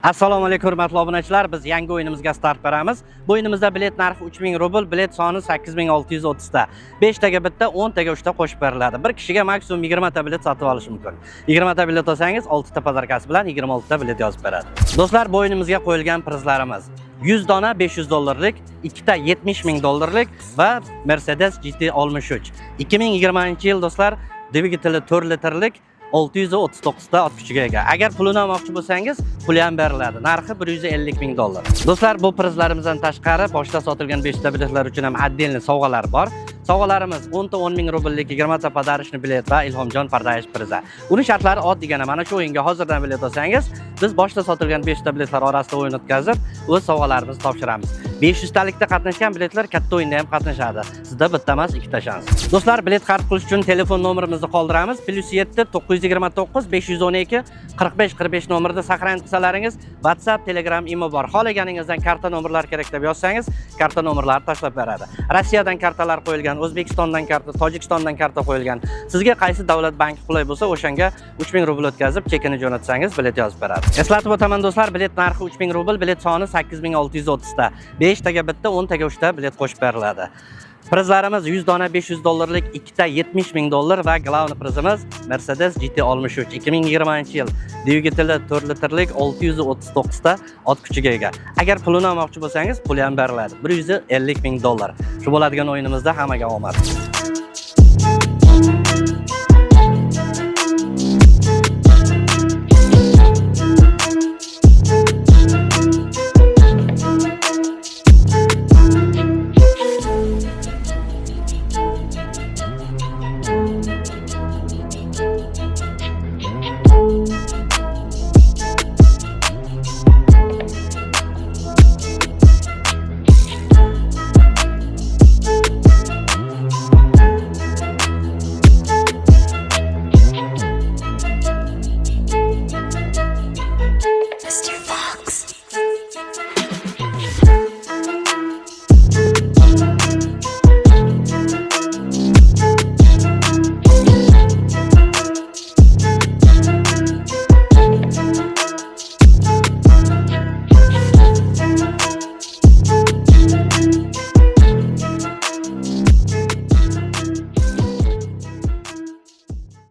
Assalomu alaykum hurmatli obunachilar, biz yangi o'yinimizga start beramiz. Bu o'yinimizda bilet narxi 3000 rubl, bilet soni 8630 ta. 5 taga bitta, 10 taga 3 ta qo'shib beriladi. Bir kishiga maksimum 20 ta bilet sotib olish mumkin. 20 ta bilet olsangiz 6 ta pazarkasi bilan 26 ta bilet yozib beradi. Do'stlar, bu o'yinimizga qo'yilgan prizlarimiz 100 dona $500, 2 ta $70,000 va Mercedes GT 63. 2020-yil do'stlar, dvigateli 4 litrlik 639 ta ot kuchiga ega. Agar pulini olmoqchi bo'lsangiz, puli ham beriladi. Narxi $150,000. Do'stlar, bu prizlarimizdan tashqari boshda sotilgan 5 ta biletlar uchun ham отдельный sovg'alar bor. Sovg'alarimiz 10 ta 10,000 rubllik 20 ta podarishni bilet va Ilhomjon Pardayev prizi. Uning shartlari oddiygina mana shu o'yinga hozirdan bilet olsangiz, biz boshda sotilgan 5 ta biletlar orasida o'yin o'tkazib, o'z sovg'alarimizni topshiramiz. 500 talikda qatnashgan biletlar katta o'yinda ham qatnashadi. Sizda bitta emas, ikkita shans. Do'stlar, bilet xarid qilish uchun telefon nomerimizni qoldiramiz. +7 929 512 45 45 nomerida saqlanib qilsalaringiz, WhatsApp, Telegram, Imo bor. Xohlaganingizdan karta nomerlari kerak deb yozsangiz, karta nomerlarini tashlab beradi. Rossiyadan kartalar qo'yilgan, O'zbekistondan karta, Tojikistondan karta qo'yilgan. Sizga qaysi davlat banki qulay bo'lsa, o'shanga 3000 rubl o'tkazib, chekini jo'natsangiz, bilet yozib beradi. Eslatib o'taman do'stlar, bilet narxi 3000 rubl, bilet soni 8630 ta. 5 taga bitta, 10 taga 3 ta bilet qo'shib beriladi. Prizlarimiz 100 dona $500, 2 ta $70,000 va glavni prizimiz Mercedes GT 63. 2020-yil dvigateli 4 litrlik 639 ta ot kuchiga ega. Agar pulini olmoqchi bo'lsangiz, puli ham beriladi. $150,000. Shu bo'ladigan o'yinimizda hammaga omad.